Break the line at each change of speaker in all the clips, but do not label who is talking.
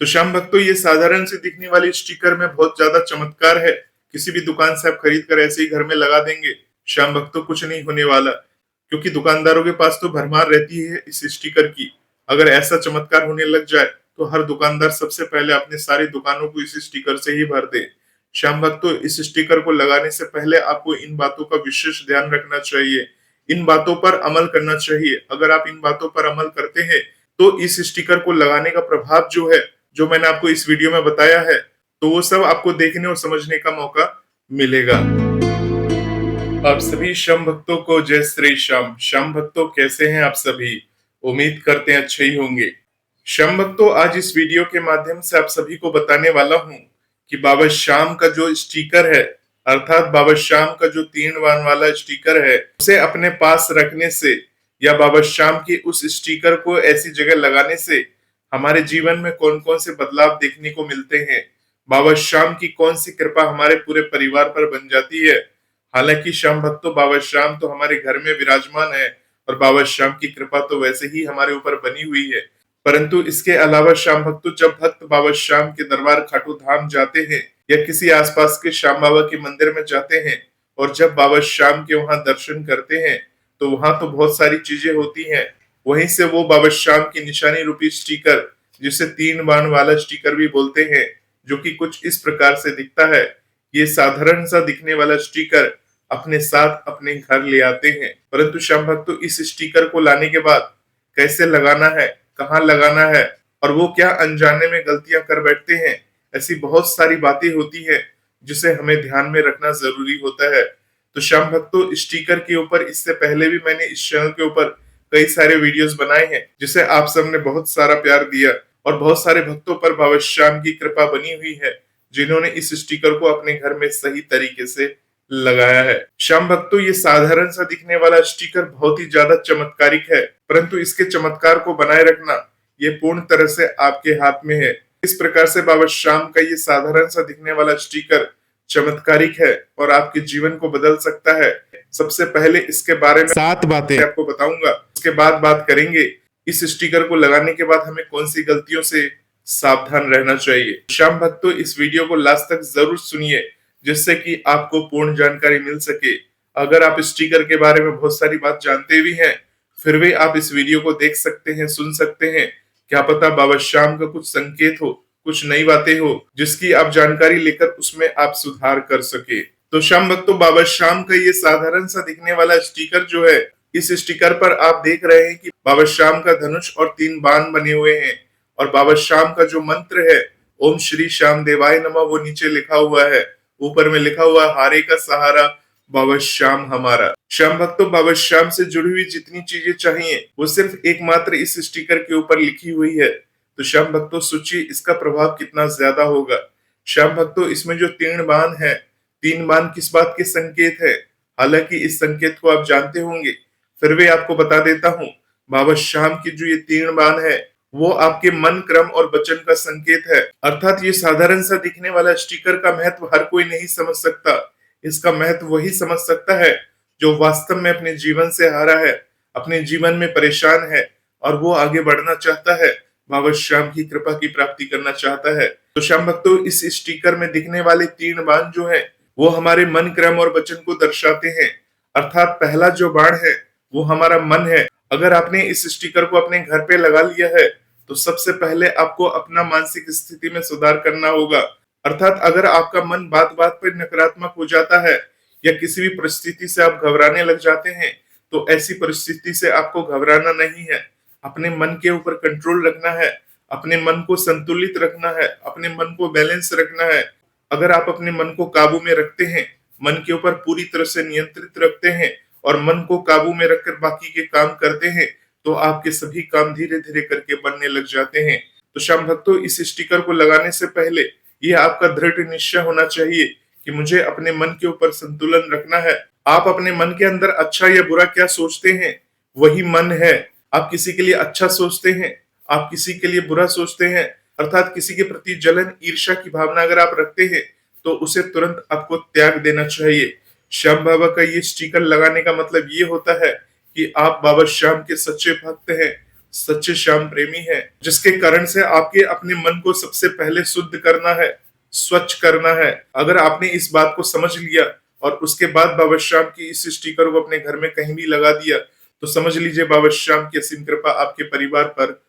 तो श्याम भक्तों, ये साधारण से दिखने वाली स्टिकर में बहुत ज्यादा चमत्कार है। किसी भी दुकान से आप खरीद कर ऐसे ही घर में लगा देंगे, श्याम भक्तों कुछ नहीं होने वाला, क्योंकि दुकानदारों के पास तो भरमार रहती है इस स्टिकर की। अगर ऐसा चमत्कार होने लग जाए तो हर दुकानदार सबसे पहले अपने सारी दुकानों को इस स्टिकर से ही भर दे। श्याम भक्तों, इस स्टिकर को लगाने से पहले आपको इन बातों का विशेष ध्यान रखना चाहिए, इन बातों पर अमल करना चाहिए। अगर आप इन बातों पर अमल करते हैं तो इस स्टिकर को लगाने का प्रभाव जो है, जो मैंने आपको इस वीडियो में बताया है, तो वो सब आपको देखने और समझने का मौका मिलेगा। आप सभी श्याम भक्तों को जय श्री श्याम। श्याम भक्तों, कैसे हैं आप सभी? उम्मीद करते हैं अच्छे ही होंगे। श्याम भक्तों, आज इस वीडियो के माध्यम से आप सभी को बताने वाला हूँ कि बाबा श्याम का जो स्टिकर है, अर्थात बाबा श्याम का जो 3 बाण वाला स्टिकर है, उसे अपने पास रखने से या बाबा श्याम की उस स्टिकर को ऐसी जगह लगाने से हमारे जीवन में कौन कौन से बदलाव देखने को मिलते हैं, बाबा श्याम की कौन सी कृपा हमारे पूरे परिवार पर बन जाती है। हालांकि श्याम भक्तों, बाबा श्याम तो हमारे घर में विराजमान है और बाबा श्याम की कृपा तो वैसे ही हमारे ऊपर बनी हुई है, परंतु इसके अलावा श्याम भक्तों, जब भक्त बाबा श्याम के दरबार खाटू धाम जाते हैं या किसी आसपास के श्याम बाबा के मंदिर में जाते हैं और जब बाबा श्याम के वहां दर्शन करते हैं, तो वहां तो बहुत सारी चीजें होती हैं। वहीं से वो बाबा श्याम की निशानी रूपी स्टिकर, जिसे 3 बाण वाला स्टिकर भी बोलते हैं, जो कि कुछ इस प्रकार से दिखता है, ये साधारण सा दिखने वाला स्टिकर अपने साथ अपने घर ले आते हैं। परंतु श्याम भक्तों, इस स्टिकर को लाने के बाद कैसे लगाना है, कहाँ लगाना है और वो क्या अनजाने में गलतियां कर बैठते हैं, ऐसी बहुत सारी बातें होती है जिसे हमें ध्यान में रखना जरूरी होता है। तो श्याम भक्तों, स्टिकर के ऊपर इससे पहले भी मैंने इस चैनल के ऊपर कई सारे वीडियोस बनाए हैं, जिसे आप सबने बहुत सारा प्यार दिया और बहुत सारे भक्तों पर बाबा श्याम की कृपा बनी हुई है, जिन्होंने इस स्टिकर को अपने घर में सही तरीके से लगाया है। श्याम भक्तों, ये साधारण सा दिखने वाला स्टिकर बहुत ही ज्यादा चमत्कारिक है, परंतु इसके चमत्कार को बनाए रखना ये पूर्ण तरह से आपके हाथ में है। इस प्रकार से बाबा श्याम का ये साधारण सा दिखने वाला स्टिकर चमत्कारिक है और आपके जीवन को बदल सकता है। सबसे पहले इसके बारे में 7 बातें आपको बताऊंगा, उसके बाद बात करेंगे इस स्टिकर को लगाने के बाद हमें कौन सी गलतियों से सावधान रहना चाहिए। श्याम भक्तों, इस वीडियो को लास्ट तक जरूर सुनिए, जिससे कि आपको पूर्ण जानकारी मिल सके। अगर आप स्टिकर के बारे में बहुत सारी बात जानते भी हैं, फिर भी आप इस वीडियो को देख सकते हैं, सुन सकते हैं। क्या पता बाबा श्याम का कुछ संकेत हो, कुछ नई बातें हो, जिसकी आप जानकारी लेकर उसमें आप सुधार कर सके। तो श्याम भक्तों, बाबा श्याम का ये साधारण सा दिखने वाला स्टिकर जो है, इस स्टिकर पर आप देख रहे हैं कि बाबा श्याम का धनुष और 3 बाण बने हुए हैं और बाबा श्याम का जो मंत्र है, ओम श्री श्याम देवाय नमः, वो नीचे लिखा हुआ है। ऊपर में लिखा हुआ हारे का सहारा बाबा श्याम हमारा। श्याम भक्तों, बाबा श्याम से जुड़ी हुई जितनी चीजें चाहिए वो सिर्फ एकमात्र इस स्टिकर के ऊपर लिखी हुई है। तो श्याम भक्तों, सोचिए इसका प्रभाव कितना ज्यादा होगा। श्याम भक्तों, इसमें जो 3 बाण है, 3 बाण किस बात के संकेत है? हालांकि इस संकेत को आप जानते होंगे, फिर भी आपको बता देता हूँ। बाबा श्याम की जो ये 3 बाण है, वो आपके मन, क्रम और वचन का संकेत है। अर्थात ये साधारण सा दिखने वाला स्टिकर का महत्व हर कोई नहीं समझ सकता। इसका महत्व वही समझ सकता है जो वास्तव में अपने जीवन से हारा है, अपने जीवन में परेशान है और वो आगे बढ़ना चाहता है, बाबा श्याम की कृपा की प्राप्ति करना चाहता है। तो श्याम भक्तों, इस स्टिकर में दिखने वाले 3 बाण जो है, वो हमारे मन, क्रम और वचन को दर्शाते हैं। अर्थात पहला जो बाण है वो हमारा मन है। अगर आपने इस स्टिकर को अपने घर पे लगा लिया है, तो सबसे पहले आपको अपना मानसिक स्थिति में सुधार करना होगा। अर्थात अगर आपका मन बात बात पर नकारात्मक हो जाता है या किसी भी परिस्थिति से आप घबराने लग जाते हैं, तो ऐसी परिस्थिति से आपको घबराना नहीं है। अपने मन के ऊपर कंट्रोल रखना है, अपने मन को संतुलित रखना है, अपने मन को बैलेंस रखना है। अगर आप अपने मन को काबू में रखते हैं, मन के ऊपर पूरी तरह से नियंत्रित रखते हैं और मन को काबू में रखकर बाकी के काम करते हैं, तो आपके सभी काम धीरे धीरे करके बनने लग जाते हैं। तो श्याम भक्तों, इस स्टिकर को लगाने से पहले ये आपका दृढ़ निश्चय होना चाहिए कि मुझे अपने मन के ऊपर संतुलन रखना है। आप अपने मन के अंदर अच्छा या बुरा क्या सोचते हैं, वही मन है। आप किसी के लिए अच्छा सोचते हैं, आप किसी के लिए बुरा सोचते हैं, अर्थात किसी के प्रति जलन, ईर्ष्या की भावना अगर आप रखते हैं, तो उसे तुरंत आपको त्याग देना चाहिए। श्याम बाबा का ये स्टिकर लगाने का मतलब ये होता है कि आप बाबा श्याम के सच्चे भक्त हैं, सच्चे श्याम प्रेमी हैं, जिसके कारण से आपके अपने मन को सबसे पहले शुद्ध करना है, स्वच्छ करना है। अगर आपने इस बात को समझ लिया और उसके बाद बाबा श्याम की इस स्टिकर को अपने घर में कहीं भी लगा दिया, तो समझ लीजिए बाबा श्याम की असीम कृपा आपके परिवार पर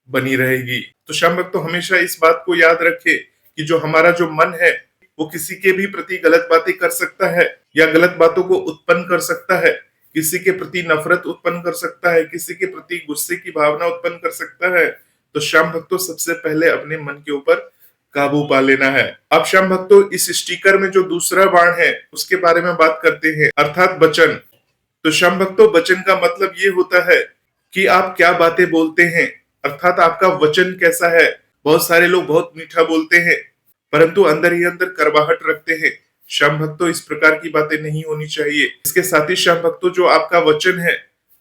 बनी रहेगी। तो श्याम भक्त तो हमेशा इस बात को याद रखे कि जो हमारा जो मन है वो किसी के भी प्रति गलत बातें कर सकता है या गलत बातों को उत्पन्न कर सकता है, किसी के प्रति नफरत उत्पन्न कर सकता है, किसी के प्रति गुस्से की भावना उत्पन्न कर सकता है। तो श्याम भक्तों सबसे पहले अपने मन के ऊपर काबू पा लेना है। अब श्याम भक्तों इस स्टिकर में जो दूसरा बाण है उसके बारे में बात करते हैं, अर्थात वचन। तो श्याम भक्तों वचन का मतलब ये होता है कि आप क्या बातें बोलते हैं, अर्थात आपका वचन कैसा है। बहुत सारे लोग बहुत मीठा बोलते हैं परंतु अंदर ही अंदर करवाहट रखते हैं। श्याम भक्तों इस प्रकार की बातें नहीं होनी चाहिए। इसके साथ ही श्याम भक्तों जो आपका वचन है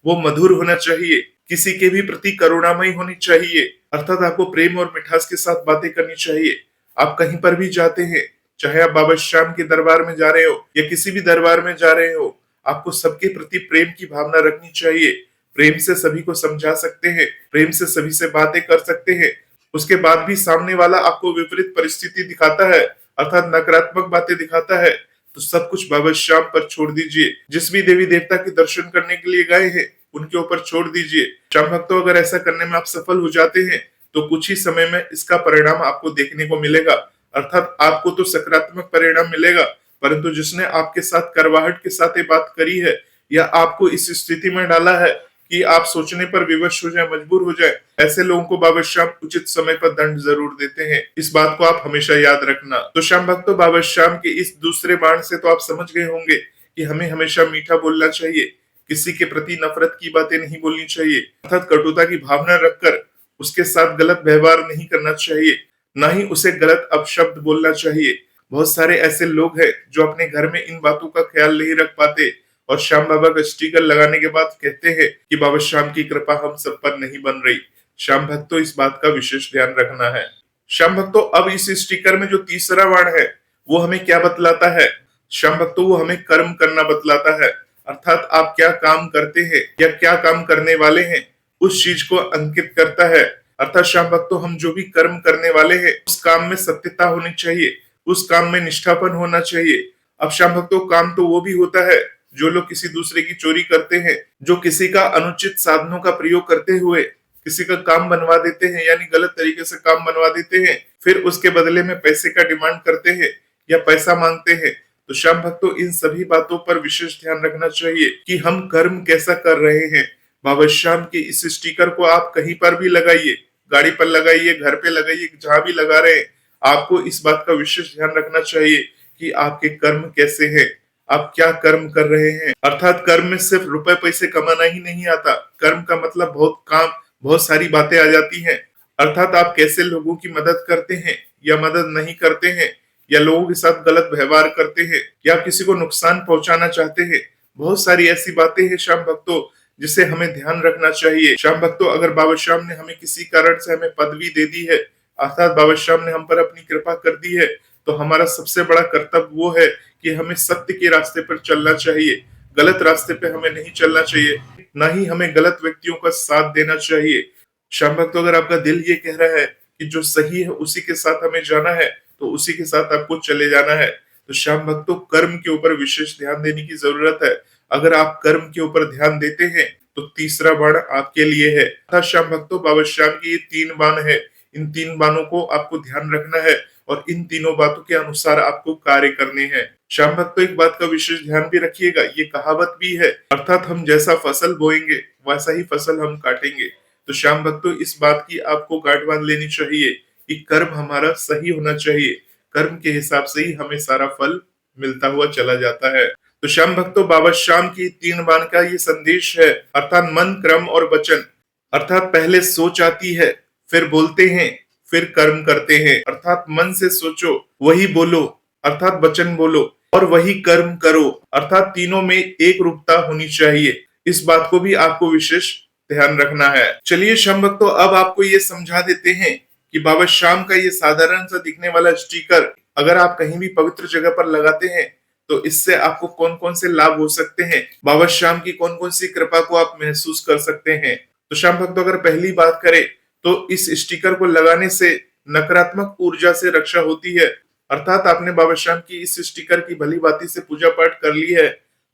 वो मधुर होना चाहिए, किसी के भी प्रति करुणामयी होनी चाहिए, अर्थात आपको प्रेम और मिठास के साथ बातें करनी चाहिए। आप कहीं पर भी जाते हैं, चाहे आप बाबा श्याम के दरबार में जा रहे हो या किसी भी दरबार में जा रहे हो, आपको सबके प्रति प्रेम की भावना रखनी चाहिए। प्रेम से सभी को समझा सकते हैं, प्रेम से सभी से बातें कर सकते हैं। उसके बाद भी सामने वाला आपको विपरीत परिस्थिति दिखाता है, अर्थात नकारात्मक बातें दिखाता है, तो सब कुछ बाबा श्याम पर छोड़ दीजिए। जिस भी देवी देवता के दर्शन करने के लिए गए हैं उनके ऊपर छोड़ दीजिए। श्याम भक्तों अगर ऐसा करने में आप सफल हो जाते हैं तो कुछ ही समय में इसका परिणाम आपको देखने को मिलेगा, अर्थात आपको तो सकारात्मक परिणाम मिलेगा, परंतु जिसने आपके साथ करवाहट के साथ ये बात करी है या आपको इस स्थिति में डाला है कि आप सोचने पर विवश हो जाए, मजबूर हो जाए, ऐसे लोगों को बाबा श्याम उचित समय पर दंड जरूर देते हैं। इस बात को आप हमेशा याद रखना। तो श्याम भक्तों बाबा श्याम के इस दूसरे बाण से तो आप समझ गए होंगे कि हमें हमेशा मीठा बोलना चाहिए, किसी के प्रति नफरत की बातें नहीं बोलनी चाहिए, अर्थात कटुता की भावना रखकर उसके साथ गलत व्यवहार नहीं करना चाहिए, ना ही उसे गलत अपशब्द बोलना चाहिए। बहुत सारे ऐसे लोग हैं जो अपने घर में इन बातों का ख्याल नहीं रख पाते और श्याम बाबा का स्टिकर लगाने के बाद कहते हैं कि बाबा श्याम की कृपा हम सब पर नहीं बन रही। श्याम भक्तों इस बात का विशेष ध्यान रखना है। श्याम भक्तों अब इस स्टिकर में जो तीसरा बाण है वो हमें क्या बतलाता है? श्याम भक्तों वो हमें कर्म करना बतलाता है, अर्थात आप क्या काम करते हैं या क्या काम करने वाले हैं उस चीज को अंकित करता है। अर्थात श्याम भक्तों हम जो भी कर्म करने वाले हैं उस काम में सत्यता होनी चाहिए, उस काम में निष्ठापन होना चाहिए। अब श्याम भक्तों काम तो वो भी होता है जो लोग किसी दूसरे की चोरी करते हैं, जो किसी का अनुचित साधनों का प्रयोग करते हुए किसी का काम बनवा देते हैं, यानी गलत तरीके से काम बनवा देते हैं, फिर उसके बदले में पैसे का डिमांड करते हैं या पैसा मांगते हैं। तो श्याम भक्तों इन सभी बातों पर विशेष ध्यान रखना चाहिए कि हम कर्म कैसा कर रहे हैं। बाबा श्याम के इस स्टिकर को आप कहीं पर भी लगाइए, गाड़ी पर लगाइए, घर पे लगाइए, जहां भी लगा रहे हैं, आपको इस बात का विशेष ध्यान रखना चाहिए कि आपके कर्म कैसे हैं, आप क्या कर्म कर रहे हैं। अर्थात कर्म में सिर्फ रुपए पैसे कमाना ही नहीं आता, कर्म का मतलब बहुत काम, बहुत सारी बातें आ जाती हैं। अर्थात आप कैसे लोगों की मदद करते हैं या मदद नहीं करते हैं, या लोगों के साथ गलत व्यवहार करते हैं, या किसी को नुकसान पहुंचाना चाहते हैं। बहुत सारी ऐसी बातें हैं श्याम भक्तों जिसे हमें ध्यान रखना चाहिए। श्याम भक्तों अगर बाबा श्याम ने हमें किसी कारण से हमें पदवी दे दी है, अर्थात बाबा श्याम ने हम पर अपनी कृपा कर दी है, तो हमारा सबसे बड़ा कर्तव्य वो है कि हमें सत्य के रास्ते पर चलना चाहिए, गलत रास्ते पे हमें नहीं चलना चाहिए, ना ही हमें गलत व्यक्तियों का साथ देना चाहिए। श्याम भक्तों अगर आपका दिल ये कह रहा है कि जो सही है उसी के साथ हमें जाना है तो उसी के साथ आपको चले जाना है। तो श्याम भक्तों कर्म के ऊपर विशेष ध्यान देने की जरूरत है। अगर आप कर्म के ऊपर ध्यान देते हैं तो तीसरा बाण आपके लिए है। अर्थात श्याम भक्तों बाबा श्याम की ये 3 बाण है, इन 3 बाणों को आपको ध्यान रखना है और इन तीनों बातों के अनुसार आपको कार्य करने हैं। श्याम भक्तों एक बात का विशेष ध्यान भी रखिएगा, ये कहावत भी है, अर्थात हम जैसा फसल बोएंगे वैसा ही फसल हम काटेंगे। तो श्याम भक्तों इस बात की आपको गांठ बांध लेनी चाहिए कि कर्म हमारा सही होना चाहिए, कर्म के हिसाब से ही हमें सारा फल मिलता हुआ चला जाता है। तो श्याम भक्तों बाबा श्याम की 3 बाण का ये संदेश है, अर्थात मन, क्रम और वचन। अर्थात पहले सोच आती है, फिर बोलते हैं, फिर कर्म करते हैं। अर्थात मन से सोचो वही बोलो, अर्थात वचन बोलो, और वही कर्म करो, अर्थात तीनों में एक रूपता होनी चाहिए। इस बात को भी आपको विशेष ध्यान रखना है। चलिए श्याम भक्तों अब आपको ये समझा देते हैं कि बाबा श्याम का ये साधारण सा दिखने वाला स्टिकर अगर आप कहीं भी पवित्र जगह पर लगाते हैं तो इससे आपको कौन कौन से लाभ हो सकते हैं, बाबा श्याम की कौन कौन सी कृपा को आप महसूस कर सकते हैं। तो शाम भक्तों अगर पहली बात करें तो इस स्टिकर को लगाने से नकारात्मक ऊर्जा से रक्षा होती है। अर्थात आपने बाबा श्याम की इस स्टिकर की भली भांति से पूजा पाठ कर ली है,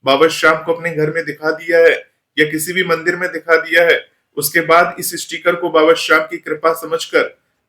बाबा श्याम को अपने घर में दिखा दिया है या किसी भी मंदिर में दिखा दिया है, उसके बाद इस स्टिकर को बाबा श्याम की कृपा समझकर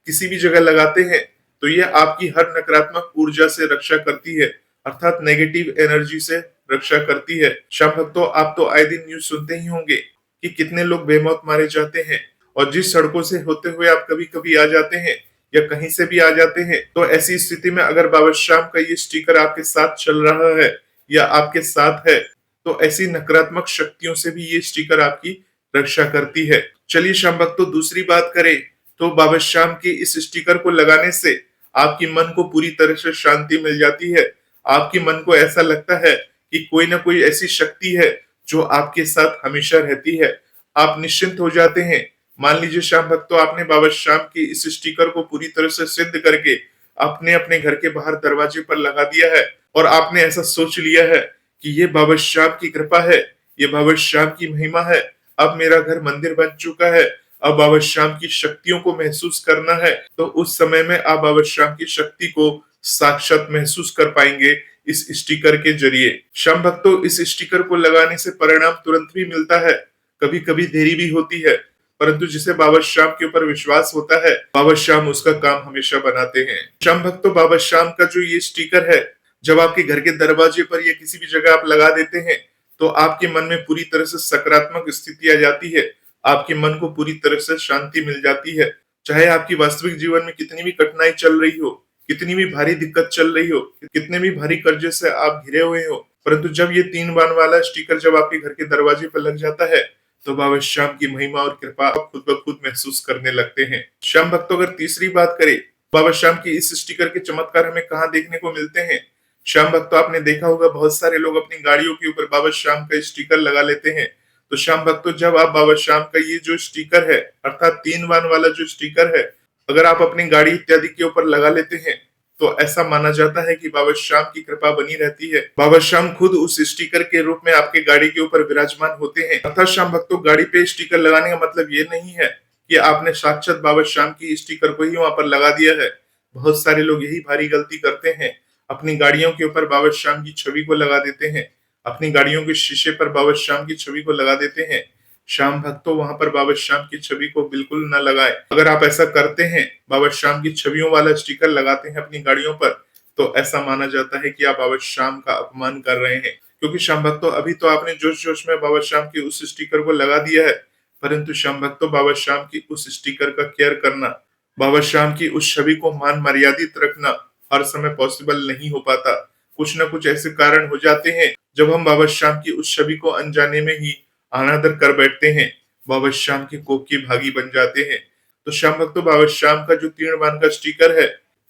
किसी भी जगह लगाते हैं तो ये आपकी हर नकारात्मक ऊर्जा से रक्षा करती है, अर्थात नेगेटिव एनर्जी से रक्षा करती है। श्याम भक्तों आप तो आए दिन न्यूज सुनते ही होंगे कि कितने लोग बेमौत मारे जाते हैं, और जिस सड़कों से होते हुए आप कभी कभी आ जाते हैं या कहीं से भी आ जाते हैं, तो ऐसी स्थिति में अगर बाबा श्याम का ये स्टिकर आपके साथ चल रहा है या आपके साथ है तो ऐसी नकारात्मक शक्तियों से भी ये स्टिकर आपकी रक्षा करती है। चलिए श्याम भक्तों दूसरी बात करें तो बाबा श्याम के इस स्टिकर को लगाने से आपकी मन को पूरी तरह से शांति मिल जाती है। आपके मन को ऐसा लगता है कि कोई ना कोई ऐसी शक्ति है जो आपके साथ हमेशा रहती है। आप निश्चिंत हो जाते हैं। मान लीजिए श्याम भक्तों आपने बाबा श्याम के इस स्टिकर को पूरी तरह से सिद्ध करके आपने अपने घर के बाहर दरवाजे पर लगा दिया है और आपने ऐसा सोच लिया है कि ये बाबा श्याम की कृपा है, ये बाबा श्याम की महिमा है, अब मेरा घर मंदिर बन चुका है, अब बाबा श्याम की शक्तियों को महसूस करना है, तो उस समय में आप बाबा श्याम की शक्ति को साक्षात महसूस कर पाएंगे इस स्टिकर के जरिए। श्याम भक्तों इस स्टिकर को लगाने से परिणाम तुरंत भी मिलता है, कभी कभी देरी भी होती है, परंतु जिसे बाबा श्याम के ऊपर विश्वास होता है बाबा श्याम उसका काम हमेशा बनाते हैं। श्याम भक्तों बाबा श्याम का जो ये स्टिकर है जब आपके घर के दरवाजे पर या किसी भी जगह आप लगा देते हैं तो आपके मन में पूरी तरह से सकारात्मक स्थिति आ जाती है, आपके मन को पूरी तरह से शांति मिल जाती है। चाहे आपकी वास्तविक जीवन में कितनी भी कठिनाई चल रही हो, कितनी भी भारी दिक्कत चल रही हो, कितने भी भारी कर्जे से आप घिरे हुए हो, परंतु जब ये 3 बाण वाला स्टिकर जब आपके घर के दरवाजे पर लग जाता है तो बाबा श्याम की महिमा और कृपा आप खुद ब खुद महसूस करने लगते हैं। श्याम भक्तों अगर तीसरी बात करें बाबा श्याम की इस स्टिकर के चमत्कार हमें कहाँ देखने को मिलते हैं। श्याम भक्तों आपने देखा होगा बहुत सारे लोग अपनी गाड़ियों के ऊपर बाबा श्याम का स्टिकर लगा लेते हैं। तो श्याम भक्तों जब आप बाबा श्याम का ये जो स्टिकर है अर्थात 3 बाण वाला जो स्टिकर है अगर आप अपनी गाड़ी इत्यादि के ऊपर लगा लेते हैं तो ऐसा माना जाता है कि बाबा श्याम की कृपा बनी रहती है। बाबा श्याम खुद उस स्टिकर के रूप में आपके गाड़ी के ऊपर विराजमान होते हैं। अर्थात श्याम भक्तों गाड़ी पे स्टिकर लगाने का मतलब ये नहीं है कि आपने साक्षात बाबा श्याम की स्टिकर को ही वहां पर लगा दिया है। बहुत सारे लोग यही भारी गलती करते हैं, अपनी गाड़ियों के ऊपर बाबा श्याम की छवि को लगा देते हैं, अपनी गाड़ियों के शीशे पर बाबा श्याम की छवि को लगा देते हैं। श्याम भक्तों वहां पर बाबा श्याम की छवि को बिल्कुल न लगाएं। अगर आप ऐसा करते हैं बाबा श्याम की छवियों वाला स्टिकर लगाते हैं अपनी गाड़ियों पर तो ऐसा माना जाता है कि आप बाबा श्याम का अपमान कर रहे हैं। क्योंकि श्याम भक्तों अभी तो आपने जोश जोश में बाबा श्याम की उस स्टिकर को लगा दिया है, परंतु श्याम भक्तों बाबा श्याम की उस स्टिकर का केयर करना, बाबा श्याम की उस छवि को मान मर्यादित रखना हर समय पॉसिबल नहीं हो पाता। कुछ न कुछ ऐसे कारण हो जाते हैं जब हम बाबा श्याम की उस छवि को अनजाने में ही अनादर कर बैठते हैं, बाबा श्याम के कोप के भागी बन जाते हैं। तो श्याम भक्तों बाबा श्याम का जो 3 बाण का स्टिकर है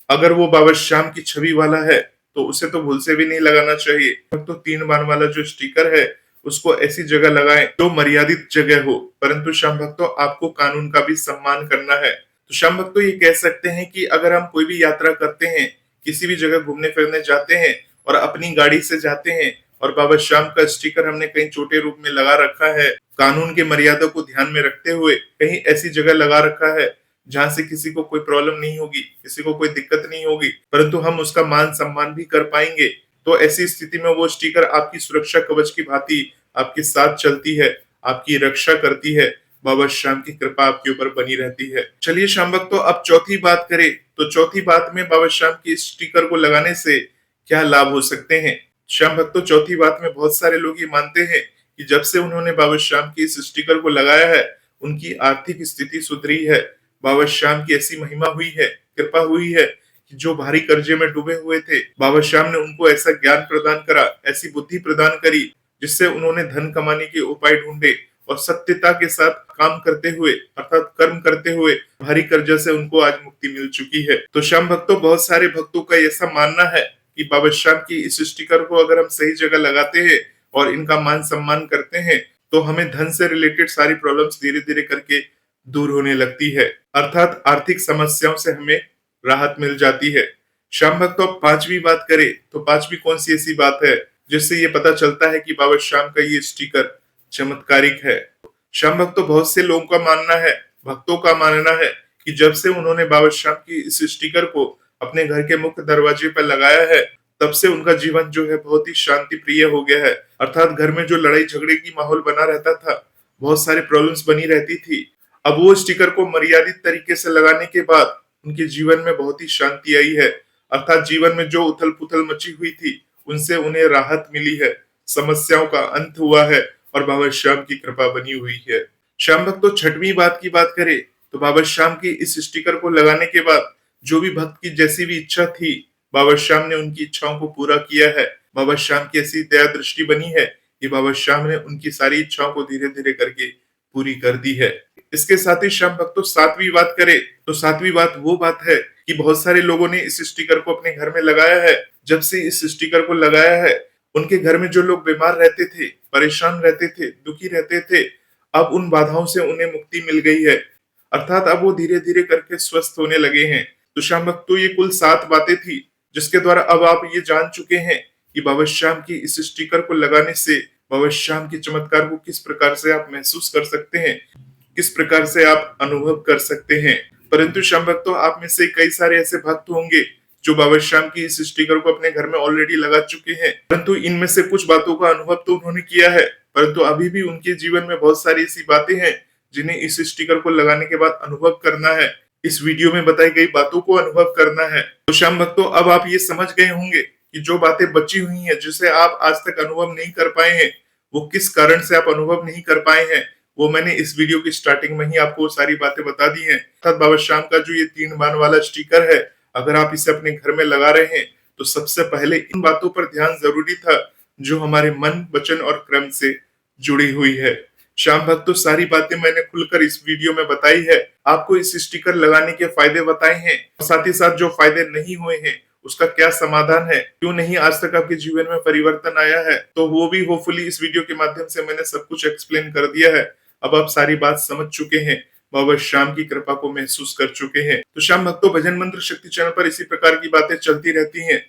अगर वो बाबा श्याम की छवि वाला है तो उसे तो भूल से भी नहीं लगाना चाहिए। तो 3 बाण वाला जो स्टिकर है उसको ऐसी जगह लगाएं जो मर्यादित जगह हो, परंतु श्याम भक्तों आपको कानून का भी सम्मान करना है। तो श्याम भक्तों ये कह सकते हैं कि अगर हम कोई भी यात्रा करते हैं, किसी भी जगह घूमने फिरने जाते हैं और अपनी गाड़ी से जाते हैं और बाबा श्याम का स्टिकर हमने कहीं छोटे रूप में लगा रखा है, कानून के मर्यादा को ध्यान में रखते हुए कहीं ऐसी जगह लगा रखा है जहां से किसी को कोई प्रॉब्लम नहीं होगी, किसी को कोई दिक्कत नहीं होगी, परंतु हम उसका मान सम्मान भी कर पाएंगे, तो ऐसी स्थिति में वो स्टिकर आपकी सुरक्षा कवच की भांति आपके साथ चलती है, आपकी रक्षा करती है। बाबा श्याम की कृपा आपके ऊपर बनी रहती है। चलिए श्याम भक्तों अब चौथी बात करें तो चौथी बात में बाबा श्याम की स्टिकर को लगाने से क्या लाभ हो सकते हैं। श्याम भक्तों चौथी बात में बहुत सारे लोग ये मानते हैं कि जब से उन्होंने बाबा श्याम की इस स्टिकर को लगाया है उनकी आर्थिक स्थिति सुधरी है। बाबा श्याम की ऐसी महिमा हुई है, कृपा हुई है कि जो भारी कर्जे में डूबे हुए थे बाबा श्याम ने उनको ऐसा ज्ञान प्रदान करा, ऐसी बुद्धि प्रदान करी जिससे उन्होंने धन कमाने के उपाय ढूंढे और सत्यता के साथ काम करते हुए अर्थात कर्म करते हुए भारी कर्जा से उनको आज मुक्ति मिल चुकी है। तो श्याम भक्तों बहुत सारे भक्तों का ऐसा मानना है कि बाबा श्याम की इस स्टिकर को अगर हम सही जगह लगाते हैं और इनका मान सम्मान करते हैं तो हमें धन से रिलेटेड सारी प्रॉब्लम्स धीरे धीरे करके दूर होने लगती है, अर्थात आर्थिक समस्याओं से हमें राहत मिल जाती है। श्याम भक्तों पांचवी बात करें तो पांचवी कौन सी ऐसी बात है जिससे ये पता चलता है कि बाबा श्याम का ये स्टिकर चमत्कारिक है। श्याम भक्त तो बहुत से लोगों का मानना है, भक्तों का मानना है कि जब से उन्होंने बाबा श्याम की इस स्टिकर को अपने घर के मुख्य दरवाजे पर लगाया है, तब से उनका जीवन जो है बहुत ही शांति प्रिय हो गया है। अर्थात घर में जो लड़ाई झगड़े की माहौल बना रहता था, बहुत सारी प्रॉब्लम्स बनी रहती थी, अब वो स्टिकर को मर्यादित तरीके से लगाने के बाद उनके जीवन में बहुत ही शांति आई है। अर्थात जीवन में जो उथल पुथल मची हुई थी, उनसे उन्हें राहत मिली है, समस्याओं का अंत हुआ है और बाबा श्याम की कृपा बनी हुई है। श्याम भक्त तो छठवीं बात की बात करे तो बाबा श्याम की इस स्टिकर को लगाने के बाद जो भी भक्त की जैसी भी इच्छा थी, बाबा श्याम ने उनकी इच्छाओं को पूरा किया है। बाबा श्याम की ऐसी दया दृष्टि बनी है कि बाबा श्याम ने उनकी सारी इच्छाओं को धीरे धीरे करके पूरी कर दी है। इसके साथ ही श्याम भक्त तो सातवीं बात करे तो सातवीं बात वो बात है कि बहुत सारे लोगों ने इस स्टिकर को अपने घर में लगाया है। जब से इस स्टिकर को लगाया है, उनके घर में जो लोग बीमार रहते थे, परेशान रहते थे, दुखी रहते थे, अब उन बाधाओं से उन्हें मुक्ति मिल गई है। अर्थात अब वो धीरे धीरे करके स्वस्थ होने लगे हैं। तो श्याम भक्त तो ये कुल 7 बातें थी जिसके द्वारा अब आप ये जान चुके हैं कि बाबा श्याम की इस स्टिकर को लगाने से बाबा श्याम के चमत्कार को किस प्रकार से आप महसूस कर सकते हैं, किस प्रकार से आप अनुभव कर सकते हैं। परंतु श्याम भक्तों, आप में से कई सारे ऐसे भक्त होंगे जो बाबा श्याम की इस स्टिकर को अपने घर में ऑलरेडी लगा चुके हैं, परंतु इनमें से कुछ बातों का अनुभव तो उन्होंने किया है, परंतु अभी भी उनके जीवन में बहुत सारी ऐसी बातें हैं जिन्हें इस स्टिकर को लगाने के बाद अनुभव करना है, इस वीडियो में बताई गई बातों को अनुभव करना है। तो श्याम भक्तों, अब आप ये समझ गए होंगे कि जो बातें बची हुई हैं, जिसे आप आज तक अनुभव नहीं कर पाए हैं, वो किस कारण से आप अनुभव नहीं कर पाए हैं, वो मैंने इस वीडियो की स्टार्टिंग में ही आपको सारी बातें बता दी हैं। अर्थात बाबा श्याम का जो ये 3 बाण वाला स्टिकर है, अगर आप इसे अपने घर में लगा रहे हैं तो सबसे पहले इन बातों पर ध्यान जरूरी था जो हमारे मन, वचन और कर्म से जुड़ी हुई है। श्याम भक्त तो सारी बातें मैंने खुलकर इस वीडियो में बताई है, आपको इस स्टिकर लगाने के फायदे बताए हैं, साथ ही साथ जो फायदे नहीं हुए हैं उसका क्या समाधान है, क्यों नहीं आज तक आपके जीवन में परिवर्तन आया है, तो वो भी होपफुली इस वीडियो के माध्यम से मैंने सब कुछ एक्सप्लेन कर दिया है। अब आप सारी बात समझ चुके हैं, बाबा श्याम की कृपा को महसूस कर चुके हैं। तो श्याम भक्तों, भजन मंत्र शक्ति चैनल पर इसी प्रकार की बातें चलती रहती हैं।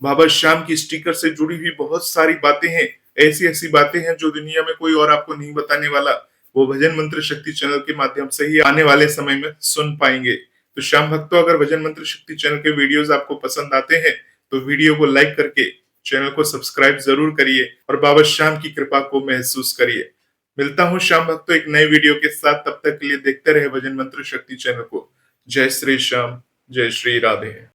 बाबा श्याम की स्टिकर से जुड़ी हुई बहुत सारी बातें हैं, ऐसी ऐसी बातें हैं जो दुनिया में कोई और आपको नहीं बताने वाला, वो भजन मंत्र शक्ति चैनल के माध्यम से ही आने वाले समय में सुन पाएंगे। तो श्याम भक्तों, अगर भजन मंत्र शक्ति चैनल के वीडियोस आपको पसंद आते हैं तो वीडियो को लाइक करके चैनल को सब्सक्राइब जरूर करिए और बाबा श्याम की कृपा को महसूस करिए। मिलता हूं श्याम भक्तों एक नए वीडियो के साथ, तब तक के लिए देखते रहे भजन मंत्र शक्ति चैनल को। जय श्री श्याम, जय श्री राधे।